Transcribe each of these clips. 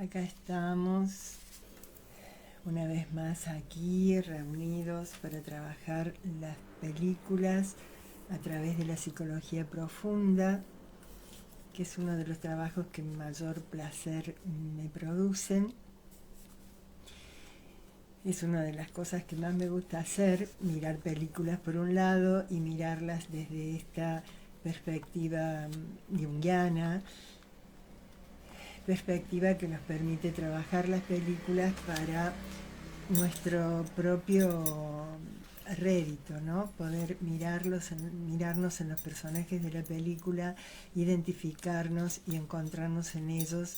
Acá estamos una vez más aquí reunidos para trabajar las películas a través de la psicología profunda, que es uno de los trabajos que mayor placer me producen. Es una de las cosas que más me gusta hacer, mirar películas por un lado y mirarlas desde esta perspectiva junguiana, perspectiva que nos permite trabajar las películas para nuestro propio rédito, ¿no? Poder mirarnos en los personajes de la película, identificarnos y encontrarnos en ellos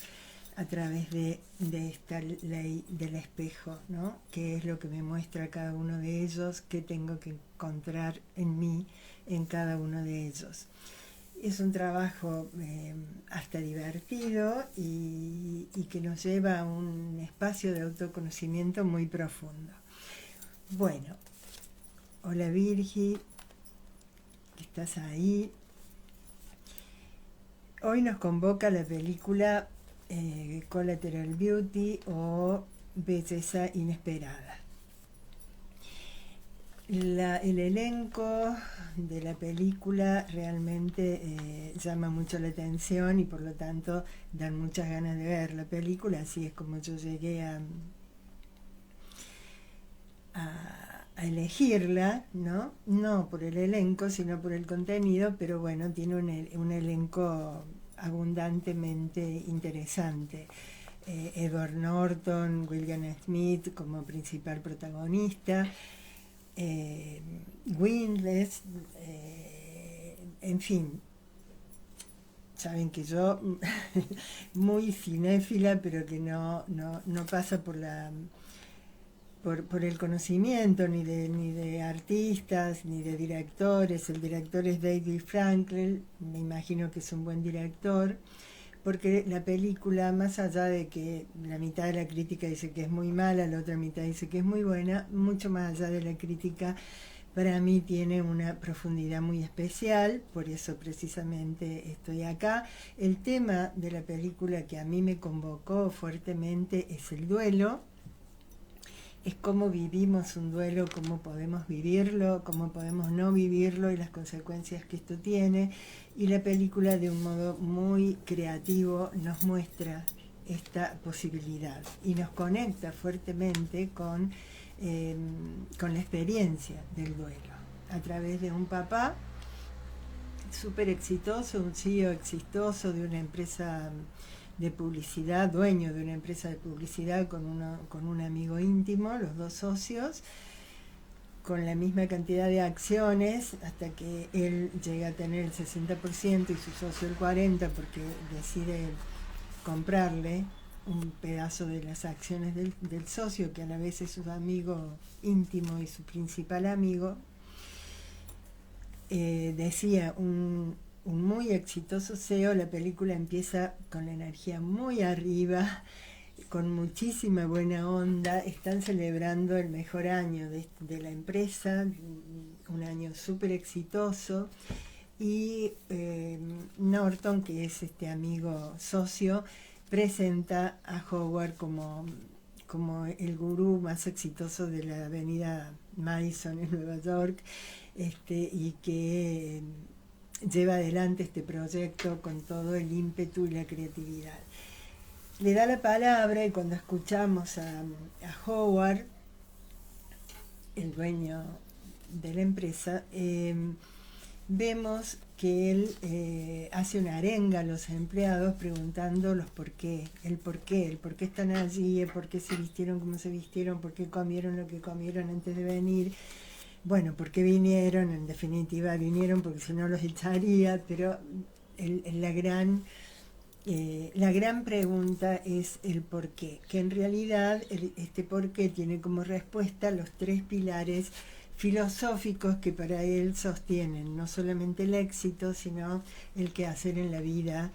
a través de esta ley del espejo, ¿no? ¿Qué es lo que me muestra cada uno de ellos? ¿Qué tengo que encontrar en mí, en cada uno de ellos? Es un trabajo hasta divertido y que nos lleva a un espacio de autoconocimiento muy profundo. Bueno, hola Virgi, que estás ahí. Hoy nos convoca la película Collateral Beauty o Belleza Inesperada. El elenco de la película realmente llama mucho la atención y por lo tanto dan muchas ganas de ver la película. Así es como yo llegué a elegirla, ¿no? No por el elenco, sino por el contenido, pero bueno, tiene un elenco abundantemente interesante. Edward Norton, William Smith como principal protagonista, Winless, en fin, saben que yo muy cinéfila, pero que no pasa por el conocimiento ni de artistas ni de directores. El director es David Frankel, me imagino que es un buen director, porque la película, más allá de que la mitad de la crítica dice que es muy mala, la otra mitad dice que es muy buena, mucho más allá de la crítica, para mí tiene una profundidad muy especial, por eso precisamente estoy acá. El tema de la película que a mí me convocó fuertemente es el duelo. Es cómo vivimos un duelo, cómo podemos vivirlo, cómo podemos no vivirlo y las consecuencias que esto tiene. Y la película, de un modo muy creativo, nos muestra esta posibilidad y nos conecta fuertemente con la experiencia del duelo a través de un papá súper exitoso, un CEO exitoso de una empresa de publicidad, dueño de una empresa de publicidad con un amigo íntimo, los dos socios, con la misma cantidad de acciones, hasta que él llega a tener el 60% y su socio el 40%, porque decide comprarle un pedazo de las acciones del socio, que a la vez es su amigo íntimo y su principal amigo. Decía un muy exitoso CEO. La película empieza con la energía muy arriba, con muchísima buena onda. Están celebrando el mejor año de la empresa, un año súper exitoso, y Norton, que es este amigo socio, presenta a Howard como el gurú más exitoso de la avenida Madison en Nueva York, y que lleva adelante este proyecto con todo el ímpetu y la creatividad. Le da la palabra y cuando escuchamos a Howard, el dueño de la empresa, vemos que él hace una arenga a los empleados preguntándolos por qué están allí, por qué se vistieron como se vistieron, por qué comieron lo que comieron antes de venir. Bueno, ¿por qué vinieron? En definitiva vinieron porque si no los echaría, pero la gran pregunta es el por qué, que en realidad este por qué tiene como respuesta los tres pilares filosóficos que para él sostienen no solamente el éxito, sino el quehacer en la vida.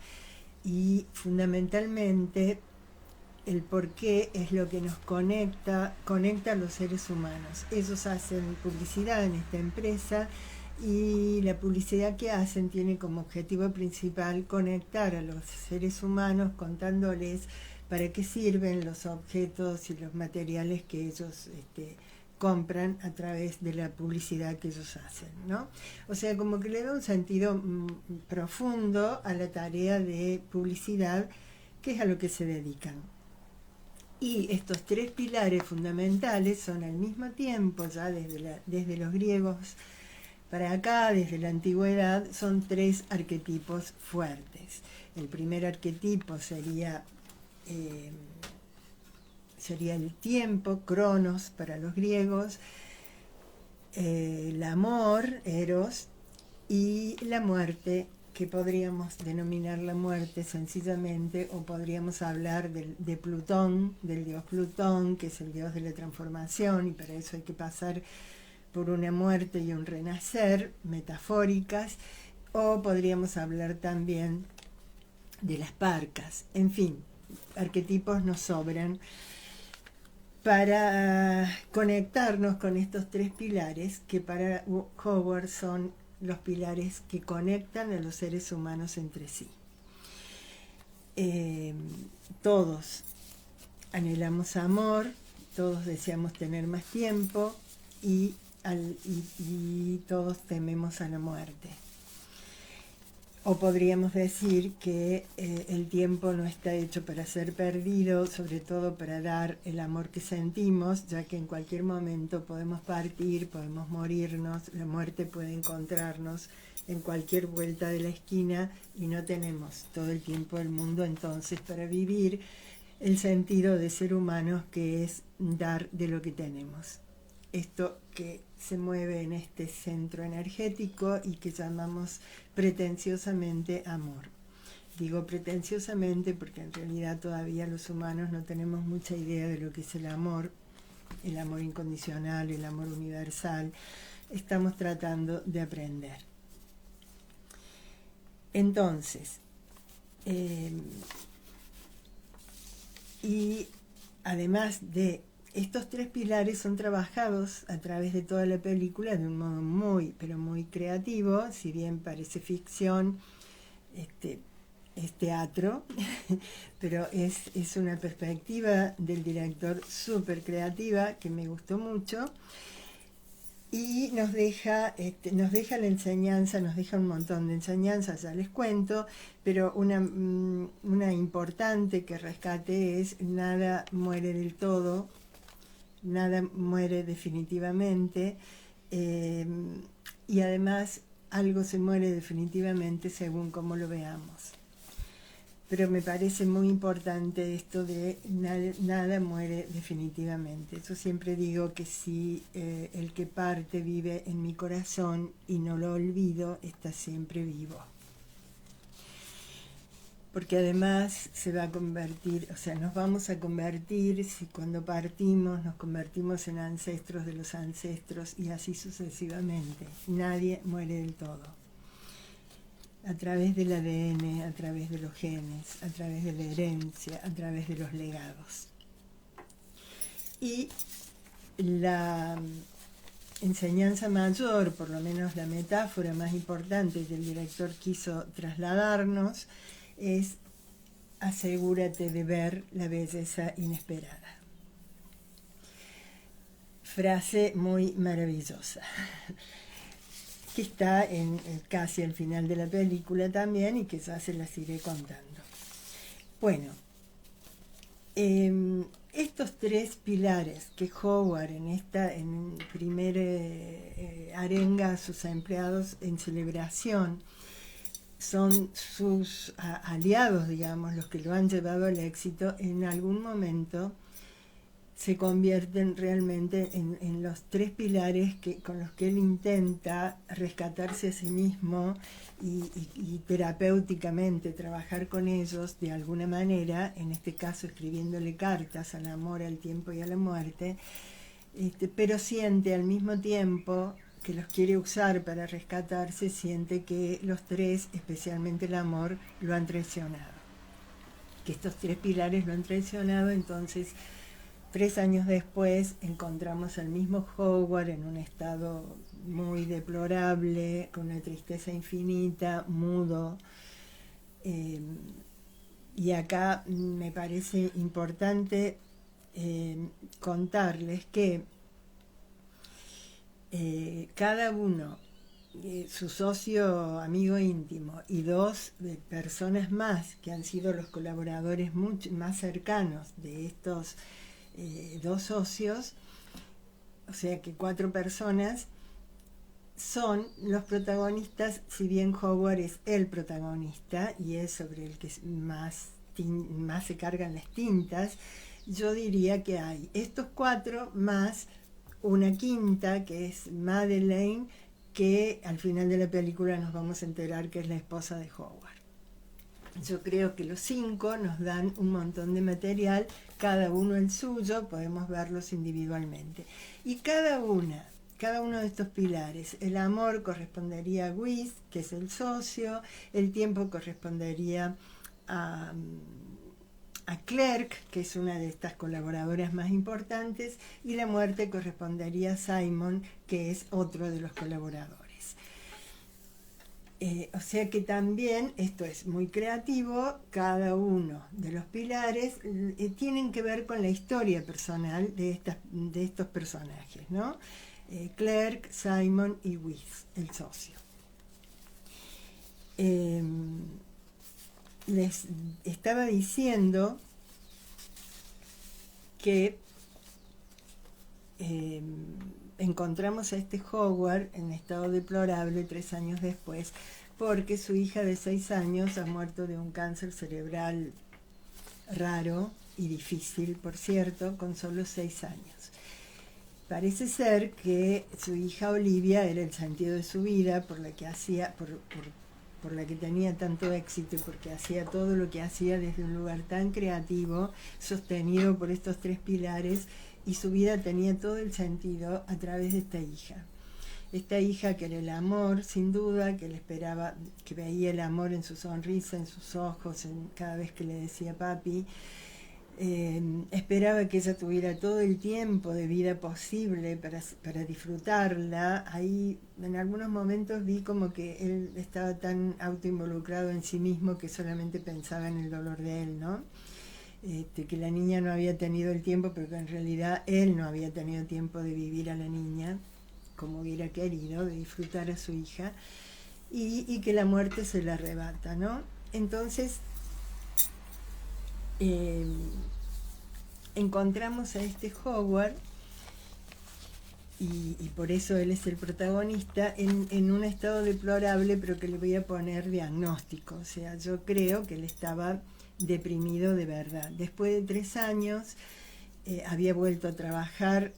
Y fundamentalmente el porqué es lo que nos conecta a los seres humanos. Ellos hacen publicidad en esta empresa y la publicidad que hacen tiene como objetivo principal conectar a los seres humanos contándoles para qué sirven los objetos y los materiales que ellos compran a través de la publicidad que ellos hacen, ¿no? O sea, como que le da un sentido profundo a la tarea de publicidad, que es a lo que se dedican. Y estos tres pilares fundamentales son al mismo tiempo, ya desde los griegos para acá, desde la antigüedad, son tres arquetipos fuertes. El primer arquetipo sería el tiempo, cronos para los griegos, el amor, eros, y la muerte, que podríamos denominar la muerte sencillamente, o podríamos hablar de Plutón, del dios Plutón, que es el dios de la transformación, y para eso hay que pasar por una muerte y un renacer, metafóricas, o podríamos hablar también de las parcas. En fin, arquetipos nos sobran para conectarnos con estos tres pilares, que para Howard son los pilares que conectan a los seres humanos entre sí. Todos anhelamos amor, todos deseamos tener más tiempo y todos tememos a la muerte. O podríamos decir que el tiempo no está hecho para ser perdido, sobre todo para dar el amor que sentimos, ya que en cualquier momento podemos partir, podemos morirnos, la muerte puede encontrarnos en cualquier vuelta de la esquina y no tenemos todo el tiempo del mundo entonces para vivir el sentido de ser humanos, que es dar de lo que tenemos. Esto que se mueve en este centro energético y que llamamos pretenciosamente amor. Digo pretenciosamente porque en realidad todavía los humanos no tenemos mucha idea de lo que es el amor incondicional, el amor universal. Estamos tratando de aprender. Entonces, y además de estos tres pilares son trabajados a través de toda la película de un modo muy, pero muy creativo, si bien parece ficción, es teatro, pero es una perspectiva del director súper creativa que me gustó mucho y nos deja la enseñanza, nos deja un montón de enseñanzas, ya les cuento, pero una importante que rescate es: nada muere del todo, nada muere definitivamente, y además algo se muere definitivamente según cómo lo veamos. Pero me parece muy importante esto de nada muere definitivamente. Yo siempre digo que si el que parte vive en mi corazón y no lo olvido, está siempre vivo. Porque además se va a convertir, o sea, nos vamos a convertir, si cuando partimos nos convertimos en ancestros de los ancestros y así sucesivamente. Nadie muere del todo. A través del ADN, a través de los genes, a través de la herencia, a través de los legados. Y la enseñanza mayor, por lo menos la metáfora más importante que el director quiso trasladarnos, es: asegúrate de ver la belleza inesperada. Frase muy maravillosa, que está casi al final de la película también y que ya se las iré contando. Bueno, estos tres pilares que Howard en primer arenga a sus empleados en celebración son sus aliados, digamos, los que lo han llevado al éxito, en algún momento se convierten realmente en los tres pilares con los que él intenta rescatarse a sí mismo y terapéuticamente trabajar con ellos de alguna manera, en este caso escribiéndole cartas al amor, al tiempo y a la muerte, pero siente al mismo tiempo que los quiere usar para rescatarse, siente que los tres, especialmente el amor, lo han traicionado. Que estos tres pilares lo han traicionado, entonces 3 años después encontramos al mismo Howard en un estado muy deplorable, con una tristeza infinita, mudo, Y acá me parece importante contarles que cada uno, su socio amigo íntimo y dos personas más que han sido los colaboradores más cercanos de estos dos socios, o sea que 4 personas son los protagonistas, si bien Howard es el protagonista y es sobre el que más se cargan las tintas. Yo diría que hay estos 4 más una quinta que es Madeleine, que al final de la película nos vamos a enterar que es la esposa de Howard. Yo creo que los 5 nos dan un montón de material, cada uno el suyo, podemos verlos individualmente. Y cada uno de estos pilares, el amor correspondería a Whis, que es el socio, el tiempo correspondería a Clerk, que es una de estas colaboradoras más importantes, y la muerte correspondería a Simon, que es otro de los colaboradores. O sea que también esto es muy creativo, cada uno de los pilares tienen que ver con la historia personal de estos personajes, ¿no? Clerk, Simon y Whis, el socio. Les estaba diciendo que encontramos a este Howard en estado deplorable 3 años después, porque su hija de 6 años ha muerto de un cáncer cerebral raro y difícil, por cierto, con solo 6 años. Parece ser que su hija Olivia era el sentido de su vida, por la que hacía, por la que tenía tanto éxito, porque hacía todo lo que hacía desde un lugar tan creativo, sostenido por estos 3 pilares, y su vida tenía todo el sentido a través de esta hija. Esta hija que era el amor, sin duda, que le esperaba, que veía el amor en su sonrisa, en sus ojos, cada vez que le decía papi. Esperaba que ella tuviera todo el tiempo de vida posible para disfrutarla. Ahí en algunos momentos vi como que él estaba tan autoinvolucrado en sí mismo que solamente pensaba en el dolor de él, ¿no? Que la niña no había tenido el tiempo, pero que en realidad él no había tenido tiempo de vivir a la niña como hubiera querido, de disfrutar a su hija, y que la muerte se la arrebata, ¿no? Entonces encontramos a este Howard, y por eso él es el protagonista, en un estado deplorable, pero que le voy a poner diagnóstico. O sea, yo creo que él estaba deprimido de verdad. Después de 3 años había vuelto a trabajar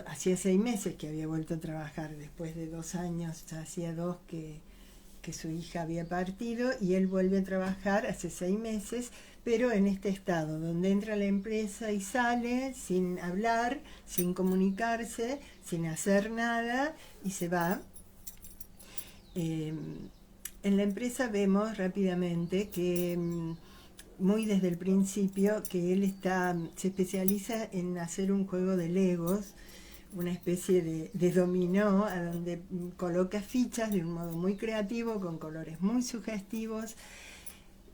hacía 6 meses que había vuelto a trabajar, después de 2 años, ya hacía 2 que su hija había partido, y él vuelve a trabajar hace 6 meses, pero en este estado, donde entra a la empresa y sale sin hablar, sin comunicarse, sin hacer nada, y se va. En la empresa vemos rápidamente que, muy desde el principio, que él se especializa en hacer un juego de Legos, una especie de dominó, a donde coloca fichas de un modo muy creativo, con colores muy sugestivos,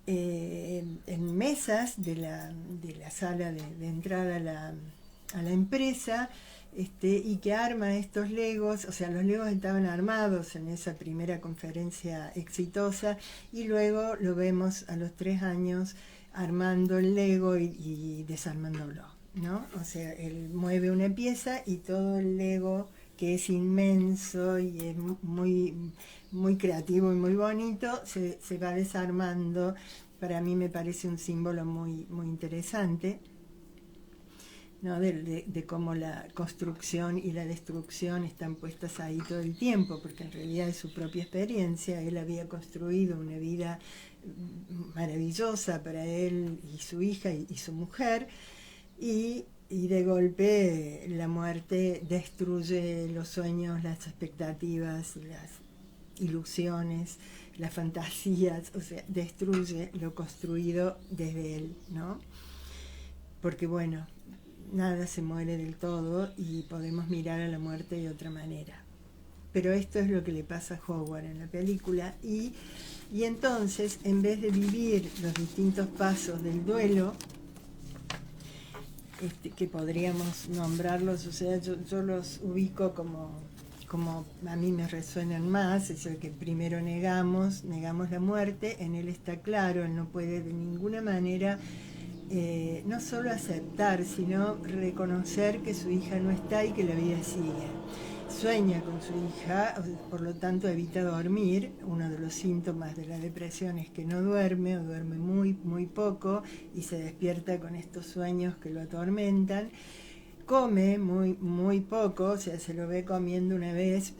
en mesas de la sala de entrada a la empresa, y que arma estos Legos. O sea, los Legos estaban armados en esa primera conferencia exitosa, y luego lo vemos a los 3 años armando el Lego y desarmándolo, ¿no? O sea, él mueve una pieza y todo el Lego, que es inmenso y es muy, muy creativo y muy bonito, se va desarmando. Para mí me parece un símbolo muy, muy interesante, ¿no? De cómo la construcción y la destrucción están puestas ahí todo el tiempo, porque en realidad es su propia experiencia. Él había construido una vida maravillosa para él y su hija y su mujer, y de golpe la muerte destruye los sueños, las expectativas, las ilusiones, las fantasías. O sea, destruye lo construido desde él, ¿no? Porque bueno, nada se muere del todo y podemos mirar a la muerte de otra manera. pero esto es lo que le pasa a Howard en la película, y entonces, en vez de vivir los distintos pasos del duelo, que podríamos nombrarlos, o sea, yo los ubico como a mí me resuenan más, es el que primero negamos la muerte. En él está claro, él no puede de ninguna manera no solo aceptar, sino reconocer que su hija no está y que la vida sigue. Sueña con su hija, por lo tanto evita dormir. Uno de los síntomas de la depresión es que no duerme o duerme muy, muy poco y se despierta con estos sueños que lo atormentan. Come muy, muy poco, o sea, se lo ve comiendo una vez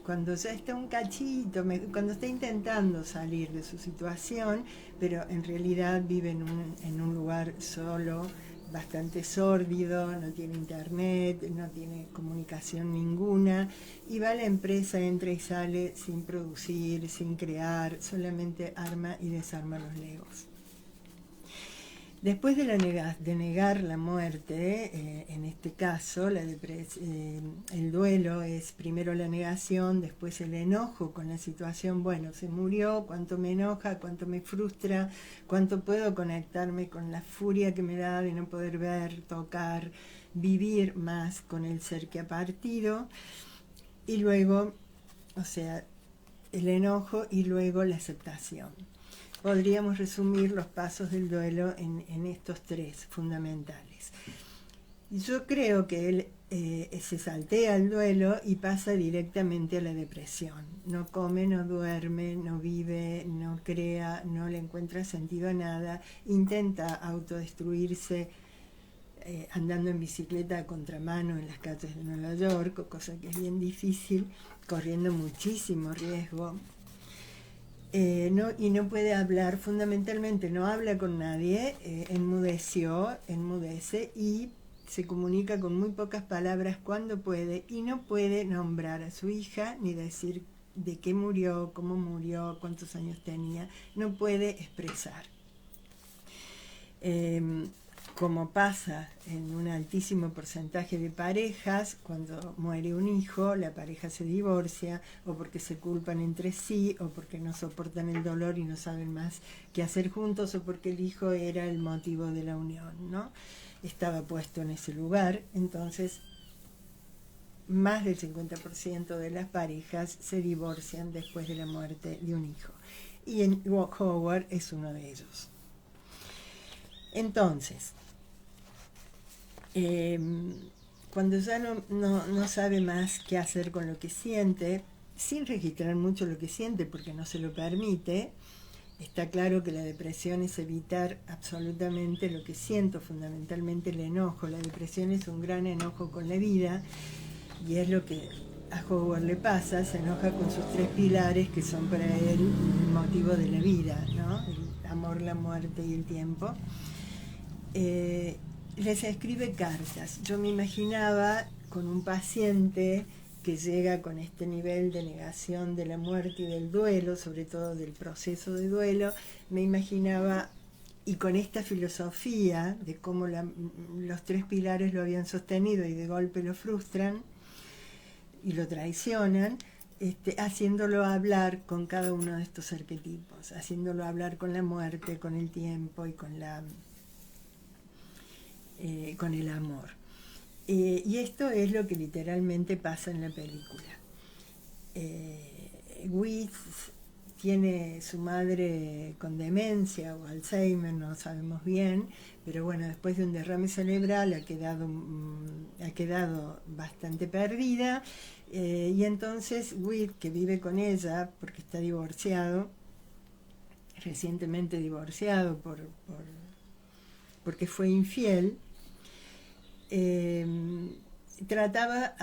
cuando ya está un cachito, cuando está intentando salir de su situación, pero en realidad vive en un lugar solo, bastante sórdido, no tiene internet, no tiene comunicación ninguna, y va a la empresa, entra y sale sin producir, sin crear, solamente arma y desarma los legos. Después de negar la muerte, en este caso, el duelo es primero la negación, después el enojo con la situación. Bueno, se murió, cuánto me enoja, cuánto me frustra, cuánto puedo conectarme con la furia que me da de no poder ver, tocar, vivir más con el ser que ha partido. Y luego, o sea, el enojo y luego la aceptación. Podríamos resumir los pasos del duelo en estos tres fundamentales. Yo creo que él se saltea el duelo y pasa directamente a la depresión. No come, no duerme, no vive, no crea, no le encuentra sentido a nada, intenta autodestruirse andando en bicicleta a contramano en las calles de Nueva York, cosa que es bien difícil, corriendo muchísimo riesgo. Y no puede hablar, fundamentalmente no habla con nadie, enmudece y se comunica con muy pocas palabras cuando puede, y no puede nombrar a su hija ni decir de qué murió, cómo murió, cuántos años tenía, no puede expresar. Como pasa en un altísimo porcentaje de parejas, cuando muere un hijo, la pareja se divorcia, o porque se culpan entre sí, o porque no soportan el dolor y no saben más qué hacer juntos, o porque el hijo era el motivo de la unión, ¿no? Estaba puesto en ese lugar. Entonces, más del 50% de las parejas se divorcian después de la muerte de un hijo. Y Howard es uno de ellos. Entonces, cuando ya no sabe más qué hacer con lo que siente, sin registrar mucho lo que siente porque no se lo permite, está claro que la depresión es evitar absolutamente lo que siento, fundamentalmente el enojo. La depresión es un gran enojo con la vida, y es lo que a Howard le pasa, se enoja con sus tres pilares que son para él el motivo de la vida, ¿no? El amor, la muerte y el tiempo. Les escribe cartas. Yo me imaginaba con un paciente que llega con este nivel de negación de la muerte y del duelo, sobre todo del proceso de duelo, me imaginaba, y con esta filosofía de cómo los tres pilares lo habían sostenido y de golpe lo frustran y lo traicionan, haciéndolo hablar con cada uno de estos arquetipos, haciéndolo hablar con la muerte, con el tiempo y con el amor. Y esto es lo que literalmente pasa en la película. Whit tiene su madre con demencia o Alzheimer, no sabemos bien, pero bueno, después de un derrame cerebral ha quedado bastante perdida, y entonces Whit, que vive con ella porque está divorciado, recientemente divorciado porque fue infiel, trataba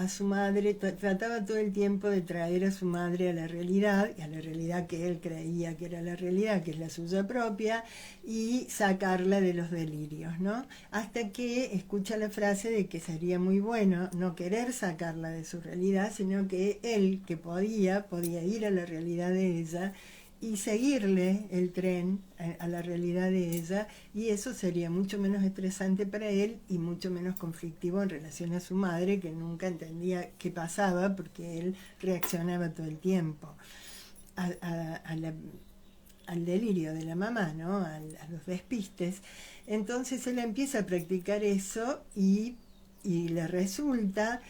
todo el tiempo de traer a su madre a la realidad que él creía que era la realidad, que es la suya propia, y sacarla de los delirios, ¿no? Hasta que escucha la frase de que sería muy bueno no querer sacarla de su realidad, sino que él, que podía ir a la realidad de ella y seguirle el tren a la realidad de ella, y eso sería mucho menos estresante para él y mucho menos conflictivo en relación a su madre, que nunca entendía qué pasaba porque él reaccionaba todo el tiempo a al delirio de la mamá, ¿no? A los despistes. Entonces él empieza a practicar eso y le resulta,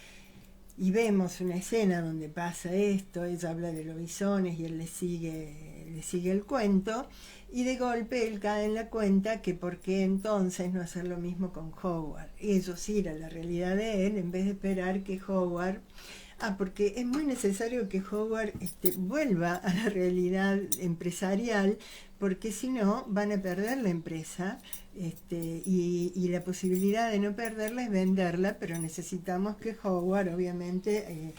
y vemos una escena donde pasa esto, ella habla de lobisones y él le sigue el cuento, y de golpe él cae en la cuenta que por qué entonces no hacer lo mismo con Howard, ellos ir a la realidad de él en vez de esperar que Howard... porque es muy necesario que Howard vuelva a la realidad empresarial, porque si no van a perder la empresa, y la posibilidad de no perderla es venderla, pero necesitamos que Howard obviamente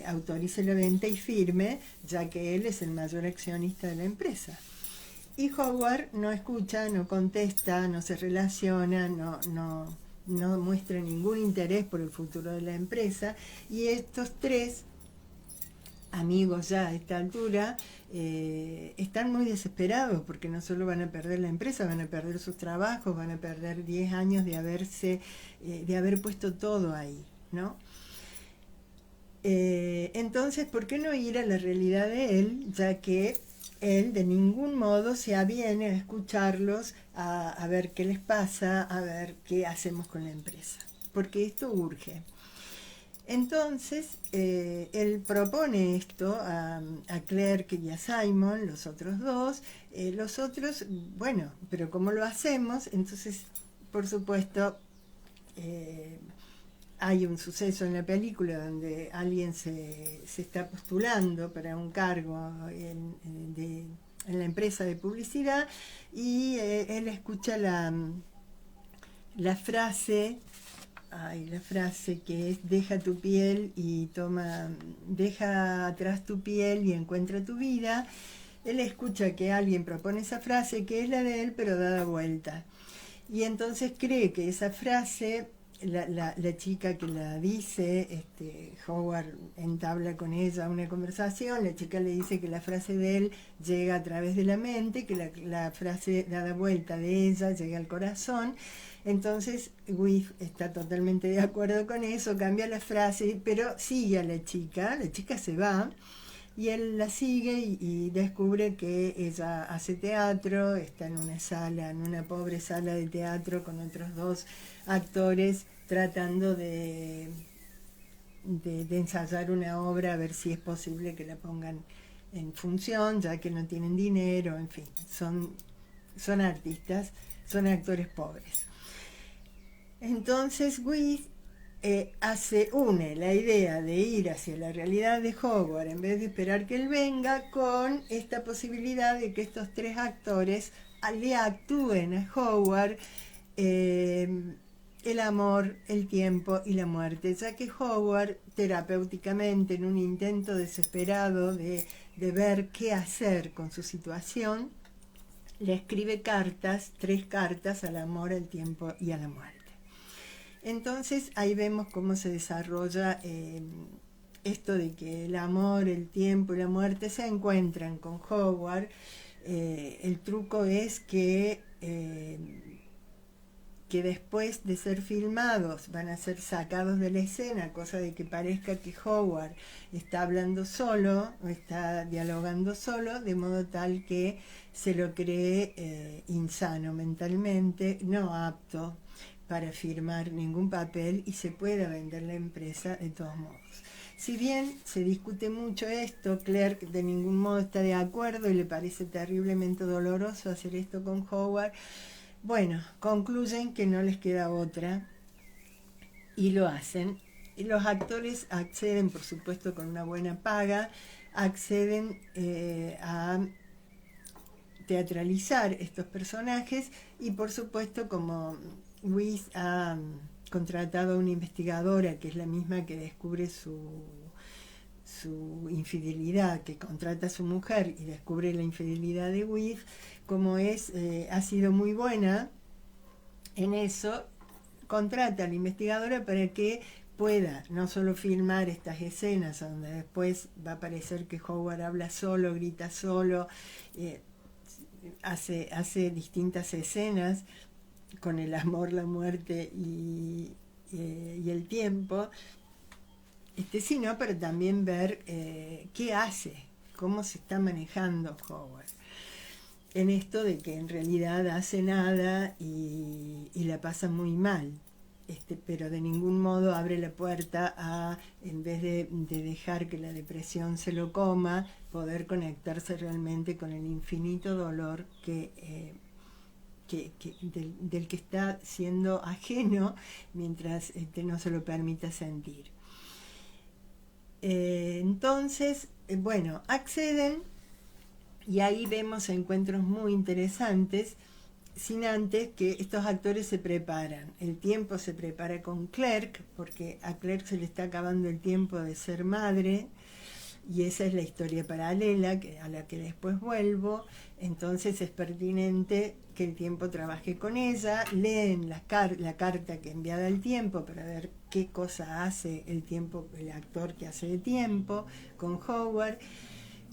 autorice la venta y firme, ya que él es el mayor accionista de la empresa. Y Howard no escucha, no contesta, no se relaciona, no muestra ningún interés por el futuro de la empresa, y estos tres amigos ya a esta altura están muy desesperados porque no solo van a perder la empresa, van a perder sus trabajos, van a perder 10 años de haber puesto todo ahí, ¿no? Entonces, ¿por qué no ir a la realidad de él, ya que él de ningún modo se aviene a escucharlos, a ver qué les pasa, a ver qué hacemos con la empresa? Porque esto urge. Entonces, él propone esto a Clerk y a Simon, los otros dos. Los otros, bueno, pero ¿cómo lo hacemos? Entonces, por supuesto, hay un suceso en la película donde alguien se está postulando para un cargo en la empresa de publicidad, y él escucha la frase, la frase que es: deja tu piel y deja atrás tu piel y encuentra tu vida. Él escucha que alguien propone esa frase, que es la de él, pero dada vuelta. Y entonces cree que esa frase, la chica que la dice, Howard entabla con ella una conversación, la chica le dice que la frase de él llega a través de la mente, que la frase dada vuelta de ella llega al corazón. Entonces With está totalmente de acuerdo con eso, cambia la frase, pero sigue a la chica se va, y él la sigue y descubre que ella hace teatro, está en una sala, en una pobre sala de teatro con otros dos actores tratando de ensayar una obra, a ver si es posible que la pongan en función, ya que no tienen dinero, en fin, son artistas, son actores pobres. Entonces With une la idea de ir hacia la realidad de Howard en vez de esperar que él venga, con esta posibilidad de que estos tres actores le actúen a Howard el amor, el tiempo y la muerte, ya que Howard, terapéuticamente, en un intento desesperado de ver qué hacer con su situación, le escribe tres cartas al amor, al tiempo y a la muerte. Entonces ahí vemos cómo se desarrolla esto de que el amor, el tiempo y la muerte se encuentran con Howard. El truco es que después de ser filmados van a ser sacados de la escena, cosa de que parezca que Howard está hablando solo o está dialogando solo, de modo tal que se lo cree insano mentalmente, no apto para firmar ningún papel, y se pueda vender la empresa de todos modos. Si bien se discute mucho esto, Clerk de ningún modo está de acuerdo y le parece terriblemente doloroso hacer esto con Howard. Bueno, concluyen que no les queda otra y lo hacen. Y los actores acceden, por supuesto, con una buena paga, acceden a teatralizar estos personajes, y por supuesto, como With ha contratado a una investigadora que es la misma que descubre su infidelidad, que contrata a su mujer y descubre la infidelidad de With, como ha sido muy buena en eso, contrata a la investigadora para que pueda no solo filmar estas escenas donde después va a parecer que Howard habla solo, grita solo, eh, hace distintas escenas con el amor, la muerte y el tiempo, sino pero también ver qué hace, cómo se está manejando Howard en esto de que en realidad hace nada y la pasa muy mal. Pero de ningún modo abre la puerta a, en vez de dejar que la depresión se lo coma, poder conectarse realmente con el infinito dolor del que está siendo ajeno mientras no se lo permita sentir. Entonces, bueno, acceden y ahí vemos encuentros muy interesantes, sin antes que estos actores se preparan. El tiempo se prepara con Clerk, porque a Clerk se le está acabando el tiempo de ser madre, y esa es la historia paralela a la que después vuelvo. Entonces es pertinente que el tiempo trabaje con ella. Leen la carta que enviada al tiempo para ver qué cosa hace el tiempo, el actor que hace de tiempo con Howard.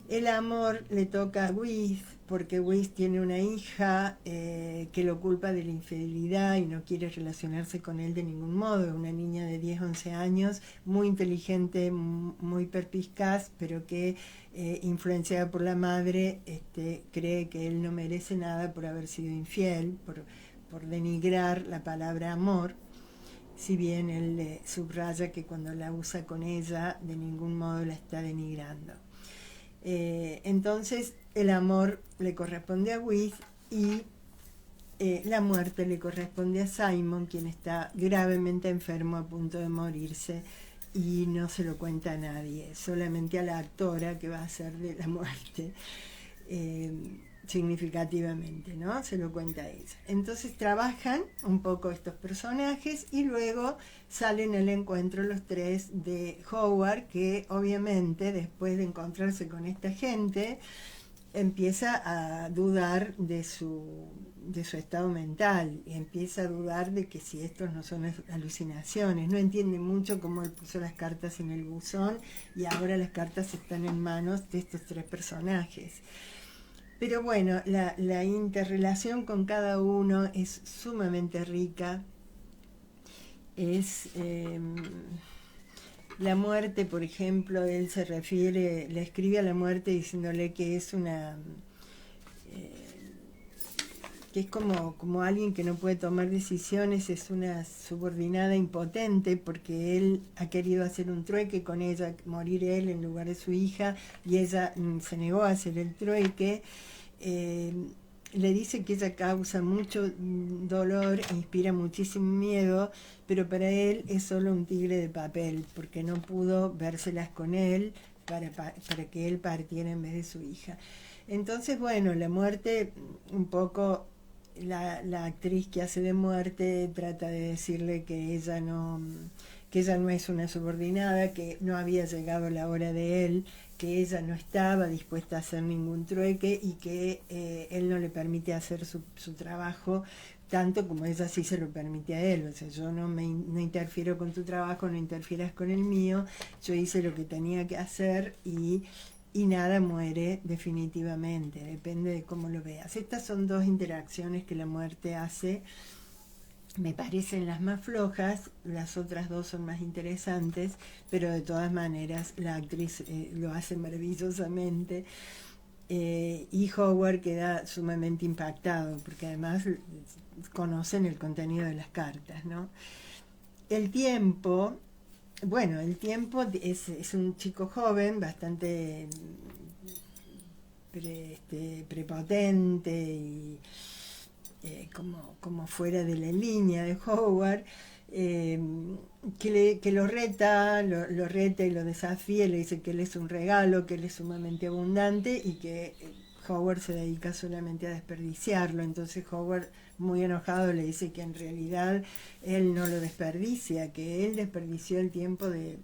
El amor le toca a Whis, porque Whis tiene una hija que lo culpa de la infidelidad y no quiere relacionarse con él de ningún modo. Es una niña de 10, 11 años, muy inteligente, muy perspicaz, pero que influenciada por la madre cree que él no merece nada por haber sido infiel, por denigrar la palabra amor. Si bien él subraya que cuando la usa con ella de ningún modo la está denigrando. Entonces el amor le corresponde a Whis y la muerte le corresponde a Simon, quien está gravemente enfermo a punto de morirse y no se lo cuenta a nadie, solamente a la actora que va a hacer de la muerte. Significativamente, ¿no? Se lo cuenta a ella. Entonces trabajan un poco estos personajes y luego salen al encuentro los tres de Howard, que obviamente después de encontrarse con esta gente empieza a dudar de su estado mental y empieza a dudar de que si estos no son alucinaciones. No entiende mucho cómo él puso las cartas en el buzón y ahora las cartas están en manos de estos tres personajes. Pero bueno, la interrelación con cada uno es sumamente rica. La muerte, por ejemplo, él se refiere, le escribe a la muerte diciéndole que es que es como alguien que no puede tomar decisiones, es una subordinada impotente, porque él ha querido hacer un trueque con ella, morir él en lugar de su hija, y ella se negó a hacer el trueque. Le dice que ella causa mucho dolor e inspira muchísimo miedo, pero para él es solo un tigre de papel, porque no pudo vérselas con él para que él partiera en vez de su hija. Entonces, bueno, la muerte, un poco la actriz que hace de muerte trata de decirle que ella no es una subordinada, que no había llegado la hora de él, que ella no estaba dispuesta a hacer ningún trueque y que él no le permite hacer su trabajo tanto como ella sí se lo permite a él. O sea, yo no interfiero con tu trabajo, no interfieras con el mío, yo hice lo que tenía que hacer y nada, muere definitivamente, depende de cómo lo veas. Estas son dos interacciones que la muerte hace, me parecen las más flojas, las otras dos son más interesantes, pero de todas maneras la actriz lo hace maravillosamente. Y Howard queda sumamente impactado, porque además conocen el contenido de las cartas, ¿no? El tiempo, bueno, el tiempo es un chico joven, bastante prepotente y como fuera de la línea de Howard, que lo reta y lo desafía, le dice que él es un regalo, que él es sumamente abundante y que Howard se dedica solamente a desperdiciarlo. Entonces Howard, muy enojado, le dice que en realidad él no lo desperdicia, que él desperdició el tiempo de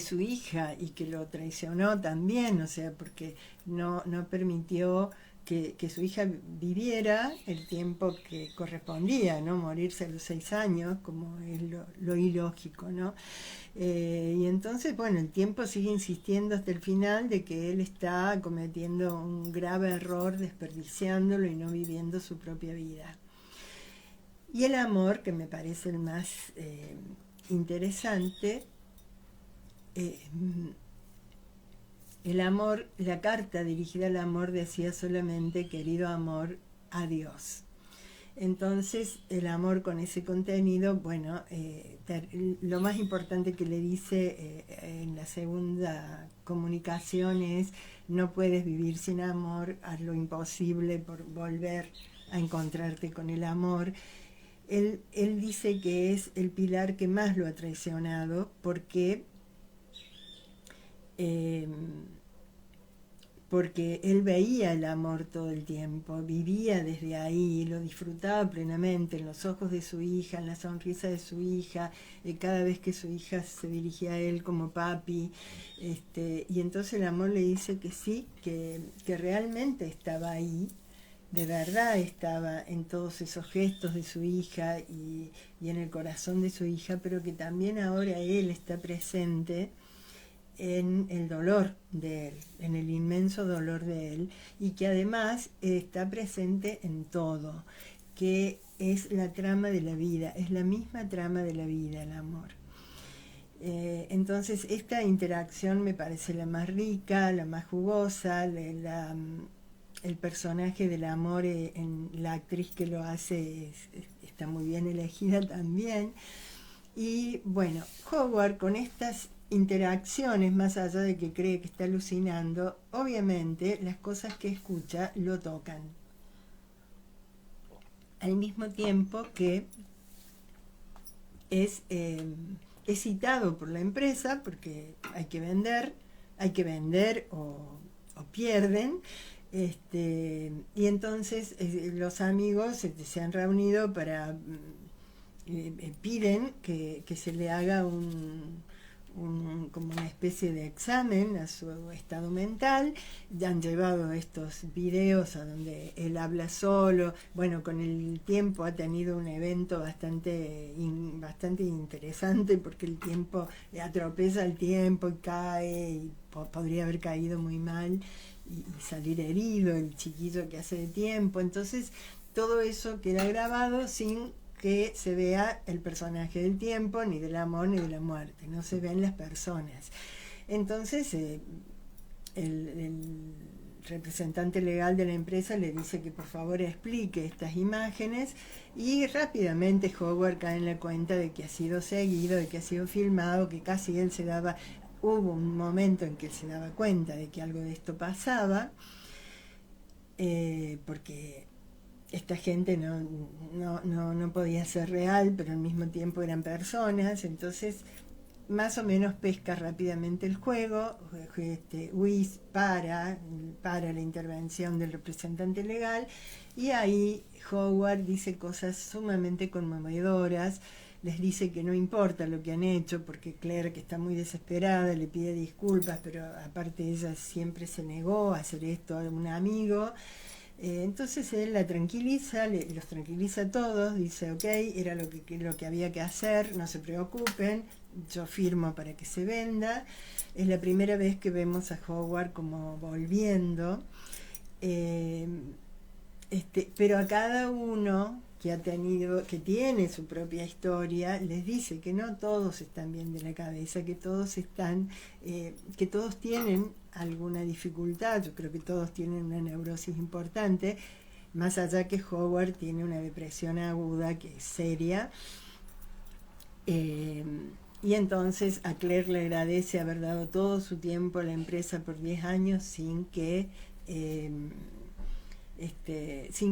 su hija y que lo traicionó también, o sea, porque no permitió que su hija viviera el tiempo que correspondía, ¿no? Morirse a los 6 años, como es lo ilógico, ¿no? Y entonces, bueno, el tiempo sigue insistiendo hasta el final de que él está cometiendo un grave error, desperdiciándolo y no viviendo su propia vida. Y el amor, que me parece el más interesante, eh, el amor, la carta dirigida al amor decía solamente: querido amor, adiós. Entonces el amor con ese contenido, bueno, lo más importante que le dice en la segunda comunicación es: no puedes vivir sin amor, haz lo imposible por volver a encontrarte con el amor. Él dice que es el pilar que más lo ha traicionado porque eh, porque él veía el amor todo el tiempo, vivía desde ahí, lo disfrutaba plenamente en los ojos de su hija, en la sonrisa de su hija, cada vez que su hija se dirigía a él como papi, y entonces el amor le dice que sí, que realmente estaba ahí, de verdad estaba en todos esos gestos de su hija y en el corazón de su hija, pero que también ahora él está presente en el dolor de él, en el inmenso dolor de él, y que además está presente en todo, que es la trama de la vida, es la misma trama de la vida, el amor. Entonces esta interacción me parece la más rica, la más jugosa, el personaje del amor, en la actriz que lo hace está muy bien elegida también. Y bueno, Howard con estas interacciones, más allá de que cree que está alucinando, obviamente las cosas que escucha lo tocan. Al mismo tiempo que es citado por la empresa porque hay que vender o pierden. Y entonces los amigos se han reunido para piden que se le haga como una especie de examen a su estado mental. Ya han llevado estos videos a donde él habla solo. Bueno, con el tiempo ha tenido un evento bastante interesante, porque el tiempo atropella el tiempo y cae, y podría haber caído muy mal y salir herido el chiquillo que hace de tiempo. Entonces todo eso queda grabado sin que se vea el personaje del tiempo, ni del amor, ni de la muerte. No se ven las personas. Entonces el representante legal de la empresa le dice que por favor explique estas imágenes, y rápidamente Howard cae en la cuenta de que ha sido seguido, de que ha sido filmado, que casi él se daba... Hubo un momento en que él se daba cuenta de que algo de esto pasaba, porque esta gente no podía ser real, pero al mismo tiempo eran personas. Entonces más o menos pesca rápidamente el juego. Weiss para la intervención del representante legal, y ahí Howard dice cosas sumamente conmovedoras. Les dice que no importa lo que han hecho, porque Claire, que está muy desesperada, le pide disculpas, pero aparte ella siempre se negó a hacer esto a un amigo. Entonces él la tranquiliza, los tranquiliza a todos, dice: ok, era lo que había que hacer, no se preocupen, yo firmo para que se venda. Es la primera vez que vemos a Howard como volviendo, pero a cada uno que tiene su propia historia, les dice que no todos están bien de la cabeza, que todos tienen alguna dificultad. Yo creo que todos tienen una neurosis importante, más allá que Howard tiene una depresión aguda que es seria. Y entonces a Claire le agradece haber dado todo su tiempo a la empresa por 10 años sin que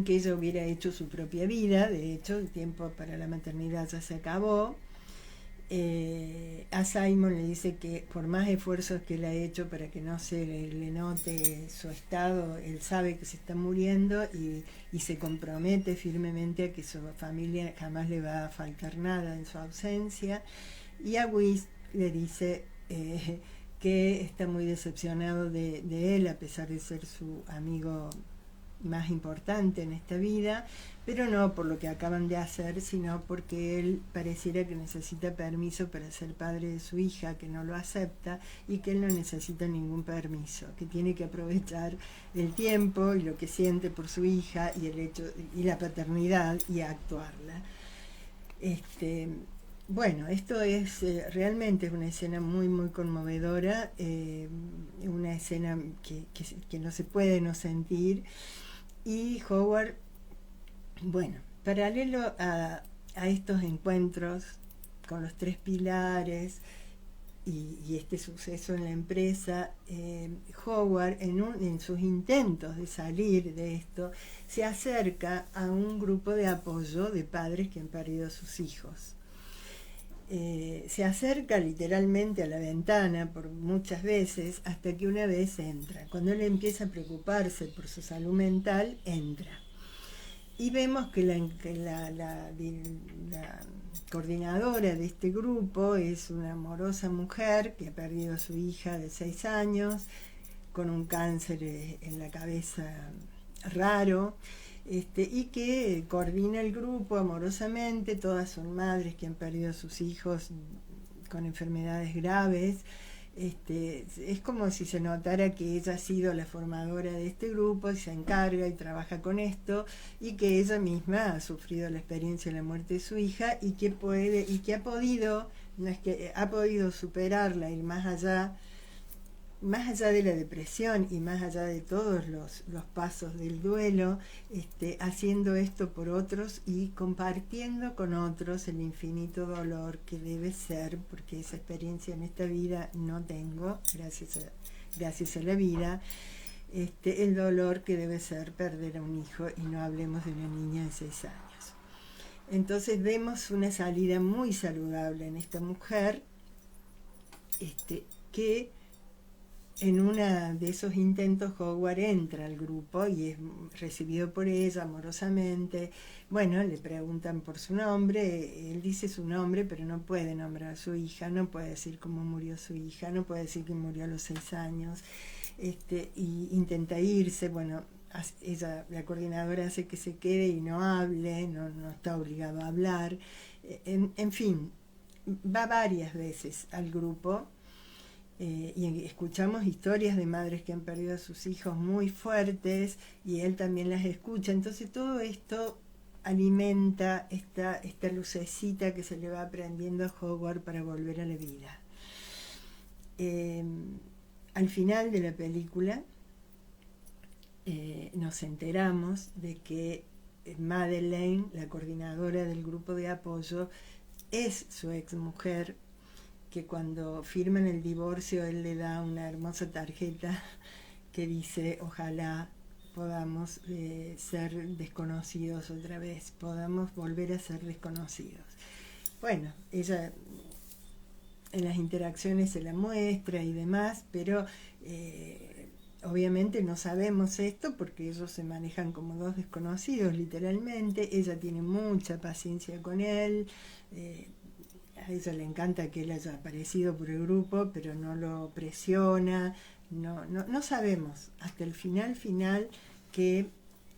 ella hubiera hecho su propia vida. De hecho, el tiempo para la maternidad ya se acabó. A Simon le dice que por más esfuerzos que él ha hecho para que no se le note su estado, él sabe que se está muriendo, y se compromete firmemente a que su familia jamás le va a faltar nada en su ausencia. Y a Weiss le dice que está muy decepcionado de él, a pesar de ser su amigo más importante en esta vida, pero no por lo que acaban de hacer, sino porque él pareciera que necesita permiso para ser padre de su hija, que no lo acepta y que él no necesita ningún permiso, que tiene que aprovechar el tiempo y lo que siente por su hija y el hecho y la paternidad y actuarla. Bueno, esto es realmente es una escena muy muy conmovedora, una escena que no se puede no sentir. Y Howard, bueno, paralelo a estos encuentros con los tres pilares y este suceso en la empresa, Howard en sus intentos de salir de esto se acerca a un grupo de apoyo de padres que han perdido a sus hijos. Se acerca literalmente a la ventana por muchas veces hasta que una vez entra. Cuando él empieza a preocuparse por su salud mental, entra. Y vemos que la coordinadora de este grupo es una amorosa mujer que ha perdido a su hija de 6 años con un cáncer en la cabeza raro, y que coordina el grupo amorosamente. Todas son madres que han perdido a sus hijos con enfermedades graves. Es como si se notara que ella ha sido la formadora de este grupo y se encarga y trabaja con esto, y que ella misma ha sufrido la experiencia de la muerte de su hija y que ha podido, no es que ha podido superarla, ir más allá de la depresión y más allá de todos los pasos del duelo, haciendo esto por otros y compartiendo con otros el infinito dolor que debe ser, porque esa experiencia en esta vida no tengo, gracias a la vida, el dolor que debe ser perder a un hijo, y no hablemos de una niña de 6 años. Entonces vemos una salida muy saludable en esta mujer, que en uno de esos intentos Howard entra al grupo y es recibido por ella amorosamente. Bueno, le preguntan por su nombre, él dice su nombre, pero no puede nombrar a su hija, no puede decir cómo murió su hija, no puede decir que murió a los 6 años, y intenta irse. Bueno, ella, la coordinadora, hace que se quede y no hable, no está obligado a hablar. En fin, va varias veces al grupo. Y escuchamos historias de madres que han perdido a sus hijos muy fuertes y él también las escucha. Entonces todo esto alimenta esta lucecita que se le va prendiendo a Howard para volver a la vida. Al final de la película nos enteramos de que Madeleine, la coordinadora del grupo de apoyo, es su ex mujer, que cuando firman el divorcio él le da una hermosa tarjeta que dice: ojalá podamos ser desconocidos otra vez, podamos volver a ser desconocidos. Bueno, ella en las interacciones se la muestra y demás, pero obviamente no sabemos esto porque ellos se manejan como dos desconocidos literalmente. Ella tiene mucha paciencia con él, a ella le encanta que él haya aparecido por el grupo, pero no lo presiona. No sabemos hasta el final que,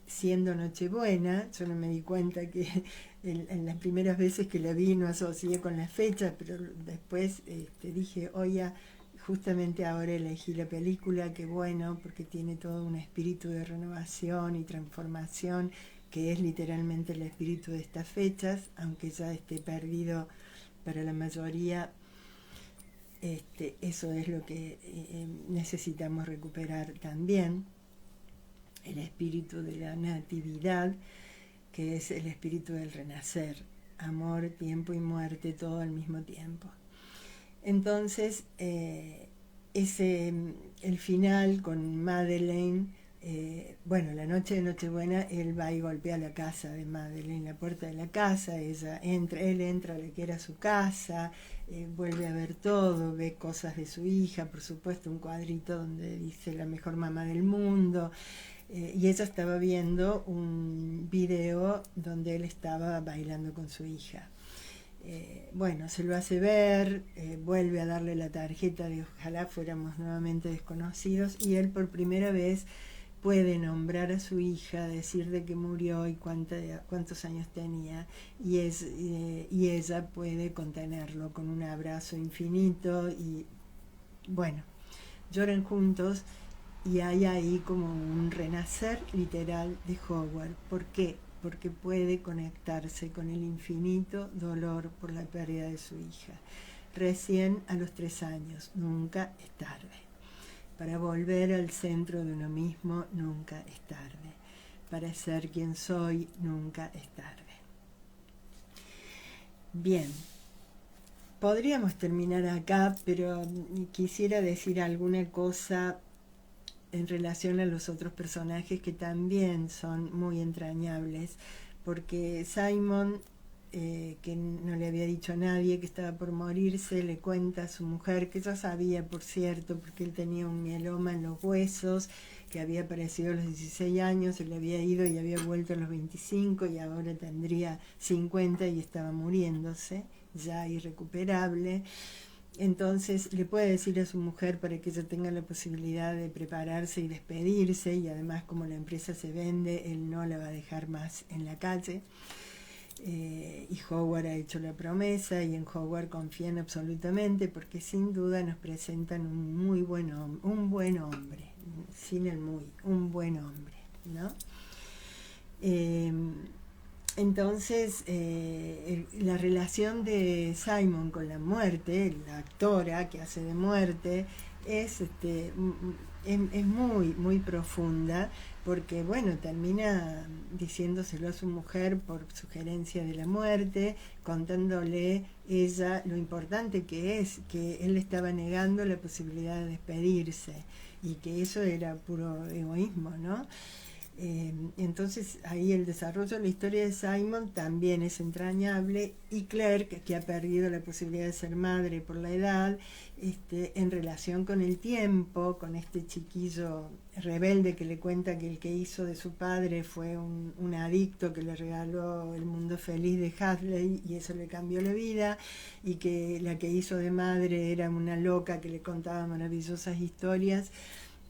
siendo Nochebuena, yo no me di cuenta que en las primeras veces que la vi no asocié con las fechas, pero después dije: oye, justamente ahora elegí la película, qué bueno, porque tiene todo un espíritu de renovación y transformación, que es literalmente el espíritu de estas fechas, aunque ya esté perdido para la mayoría. Eso es lo que necesitamos recuperar también, el espíritu de la natividad, que es el espíritu del renacer, amor, tiempo y muerte, todo al mismo tiempo. Entonces, el final con Madeleine, bueno, la noche de Nochebuena él va y golpea la casa de Madeleine, la puerta de la casa, él entra a la que era su casa, vuelve a ver todo, ve cosas de su hija, por supuesto un cuadrito donde dice: la mejor mamá del mundo, y ella estaba viendo un video donde él estaba bailando con su hija. Bueno, se lo hace ver, vuelve a darle la tarjeta de ojalá fuéramos nuevamente desconocidos, y él por primera vez puede nombrar a su hija, decir de que murió y cuántos años tenía, y ella puede contenerlo con un abrazo infinito y bueno, lloran juntos y hay ahí como un renacer literal de Howard. ¿Por qué? Porque puede conectarse con el infinito dolor por la pérdida de su hija. Recién a los 3 años, nunca es tarde. Para volver al centro de uno mismo, nunca es tarde. Para ser quien soy, nunca es tarde. Bien, podríamos terminar acá, pero quisiera decir alguna cosa en relación a los otros personajes que también son muy entrañables, porque Simon, que no le había dicho a nadie que estaba por morirse, le cuenta a su mujer, que ya sabía, por cierto, porque él tenía un mieloma en los huesos, que había aparecido a los 16 años, se le había ido y había vuelto a los 25 y ahora tendría 50 y estaba muriéndose, ya irrecuperable. Entonces le puede decir a su mujer para que ella tenga la posibilidad de prepararse y despedirse, y además como la empresa se vende, él no la va a dejar más en la calle. Y Howard ha hecho la promesa y en Howard confían absolutamente porque sin duda nos presentan un buen hombre, sin el muy, un buen hombre, ¿no? Entonces, la relación de Simon con la muerte, la actora que hace de muerte, es muy profunda, porque bueno, termina diciéndoselo a su mujer por sugerencia de la muerte, contándole ella lo importante que es, que él estaba negando la posibilidad de despedirse y que eso era puro egoísmo, ¿no? Entonces ahí el desarrollo de la historia de Simon también es entrañable, y Claire, que ha perdido la posibilidad de ser madre por la edad, en relación con el tiempo, con este chiquillo rebelde que le cuenta que el que hizo de su padre fue un adicto que le regaló El Mundo Feliz de Hadley y eso le cambió la vida, y que la que hizo de madre era una loca que le contaba maravillosas historias.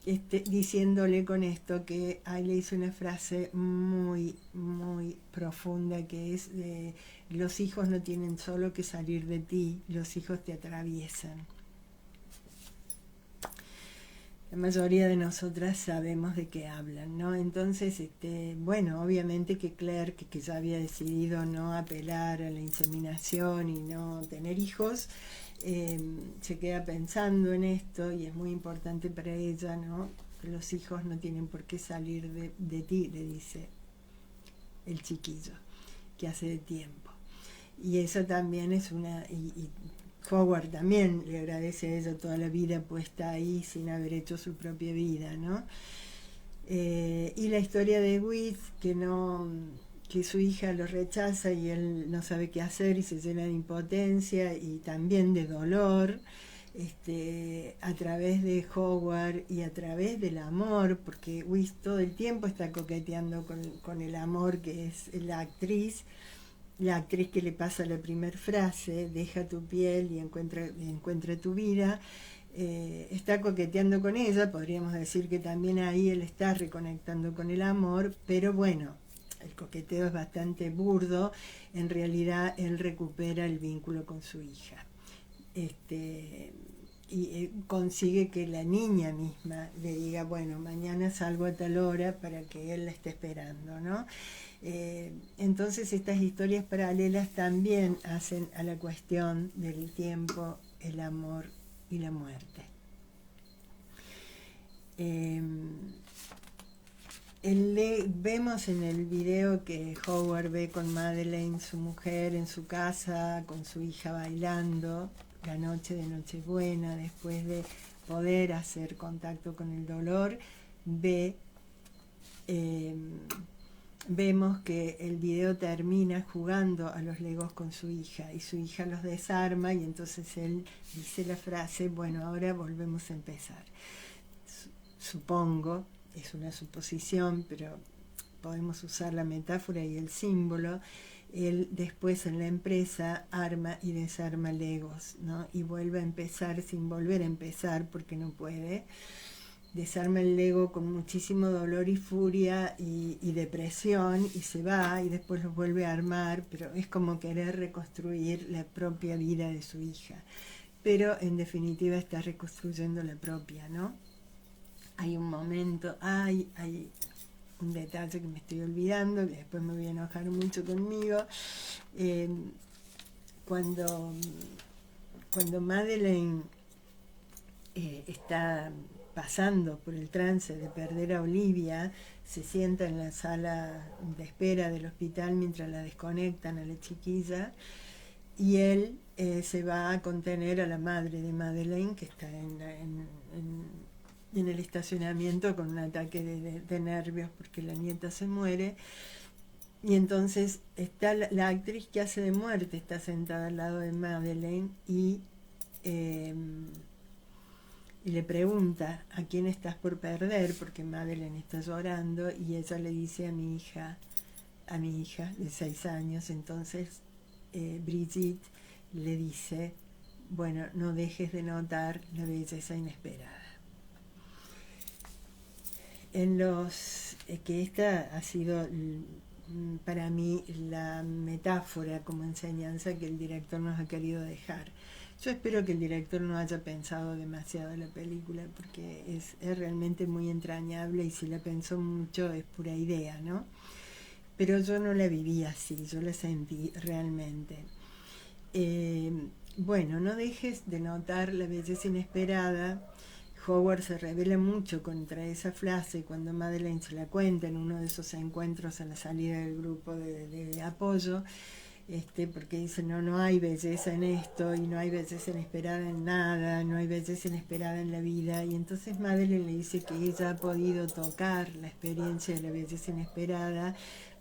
Diciéndole con esto que le hizo una frase muy, muy profunda, que es los hijos no tienen solo que salir de ti, los hijos te atraviesan. La mayoría de nosotras sabemos de qué hablan, ¿no? Entonces, bueno, obviamente que Claire, que ya había decidido no apelar a la inseminación y no tener hijos, se queda pensando en esto y es muy importante para ella, ¿no? Los hijos no tienen por qué salir de ti, le dice el chiquillo, que hace de tiempo. Y eso también es y Howard también le agradece a ella toda la vida puesta ahí sin haber hecho su propia vida, ¿no? Y la historia de Whit, que su hija lo rechaza y él no sabe qué hacer y se llena de impotencia y también de dolor, a través de Howard y a través del amor, porque Whit todo el tiempo está coqueteando con el amor, que es la actriz que le pasa la primera frase, deja tu piel y encuentra tu vida. Está coqueteando con ella, podríamos decir que también ahí él está reconectando con el amor, pero bueno, el coqueteo es bastante burdo, en realidad él recupera el vínculo con su hija. Y consigue que la niña misma le diga, bueno, mañana salgo a tal hora para que él la esté esperando, ¿no? Entonces estas historias paralelas también hacen a la cuestión del tiempo, el amor y la muerte. Vemos en el video que Howard ve con Madeleine, su mujer, en su casa, con su hija bailando la noche de Nochebuena, después de poder hacer contacto con el dolor. Vemos que el video termina jugando a los legos con su hija y su hija los desarma y entonces él dice la frase, bueno, ahora volvemos a empezar. Supongo, es una suposición, pero podemos usar la metáfora y el símbolo. Él después en la empresa arma y desarma legos, ¿no? Y vuelve a empezar sin volver a empezar porque no puede. desarma el Lego con muchísimo dolor y furia y depresión y se va y después los vuelve a armar, pero es como querer reconstruir la propia vida de su hija. Pero en definitiva está reconstruyendo la propia, ¿no? Hay un momento, hay un detalle que me estoy olvidando, que después me voy a enojar mucho conmigo. Eh, cuando, cuando Madeleine está pasando por el trance de perder a Olivia, se sienta en la sala de espera del hospital mientras la desconectan a la chiquilla, y él se va a contener a la madre de Madeleine, que está en el estacionamiento con un ataque de nervios porque la nieta se muere. Y entonces está la actriz que hace de muerte, está sentada al lado de Madeleine y le pregunta a quién estás por perder, porque Madeleine está llorando, y ella le dice a mi hija de 6 años. Entonces Brigitte le dice, bueno, no dejes de notar la belleza inesperada. Que esta ha sido para mí la metáfora como enseñanza que el director nos ha querido dejar. Yo espero que el director no haya pensado demasiado la película, porque es realmente muy entrañable, y si la pensó mucho es pura idea, ¿no? Pero yo no la viví así, yo la sentí realmente. Bueno, no dejes de notar la belleza inesperada. Howard se revela mucho contra esa frase cuando Madeleine se la cuenta en uno de esos encuentros a la salida del grupo de apoyo, porque dice, no hay belleza en esto, y no hay belleza inesperada en nada, no hay belleza inesperada en la vida. Y entonces Madeleine le dice que ella ha podido tocar la experiencia de la belleza inesperada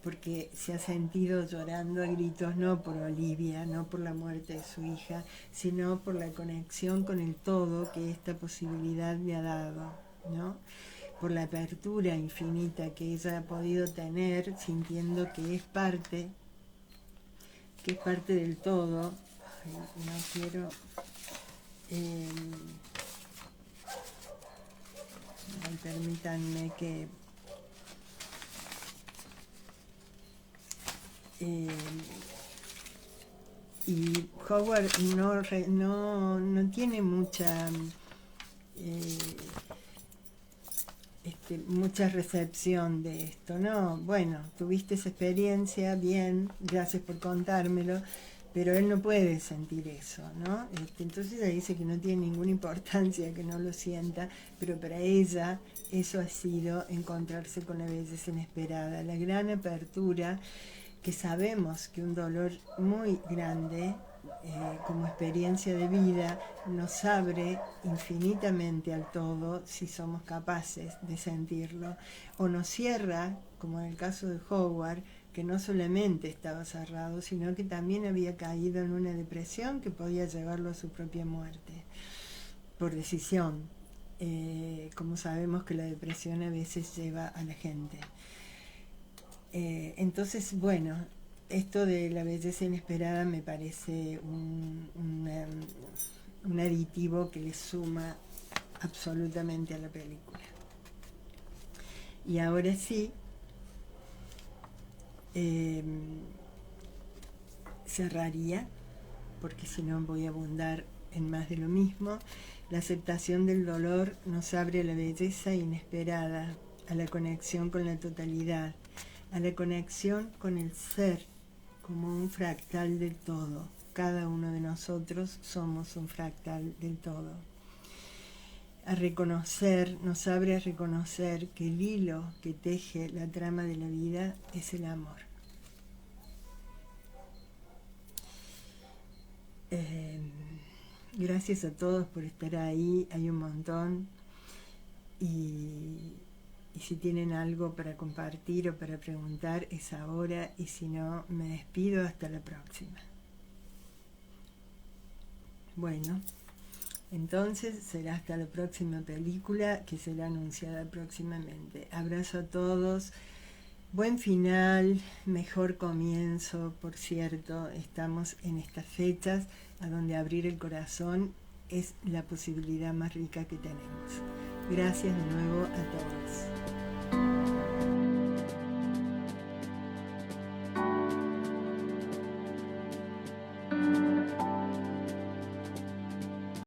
porque se ha sentido llorando a gritos, no por Olivia, no por la muerte de su hija, sino por la conexión con el todo que esta posibilidad le ha dado, ¿no? Por la apertura infinita que ella ha podido tener, sintiendo que es parte del todo. Ay, no quiero... permítanme que... y Howard no tiene mucha recepción de esto, ¿no? Bueno, tuviste esa experiencia, bien, gracias por contármelo, pero él no puede sentir eso, ¿no? Entonces ella dice que no tiene ninguna importancia que no lo sienta, pero para ella eso ha sido encontrarse con la belleza inesperada, la gran apertura, que sabemos que un dolor muy grande, como experiencia de vida, nos abre infinitamente al todo si somos capaces de sentirlo, o nos cierra, como en el caso de Howard, que no solamente estaba cerrado, sino que también había caído en una depresión que podía llevarlo a su propia muerte, por decisión, como sabemos que la depresión a veces lleva a la gente. Entonces, bueno, esto de la belleza inesperada me parece un aditivo que le suma absolutamente a la película. Y ahora sí, cerraría, porque si no voy a abundar en más de lo mismo. La aceptación del dolor nos abre a la belleza inesperada, a la conexión con la totalidad, a la conexión con el ser como un fractal del todo. Cada uno de nosotros somos un fractal del todo. A reconocer, nos abre a reconocer que el hilo que teje la trama de la vida es el amor. Gracias a todos por estar ahí, hay un montón, y si tienen algo para compartir o para preguntar es ahora, y si no, me despido hasta la próxima. Bueno, entonces será hasta la próxima película, que será anunciada próximamente. Abrazo a todos, buen final, mejor comienzo. Por cierto, estamos en estas fechas a donde abrir el corazón es la posibilidad más rica que tenemos. Gracias de nuevo a todos.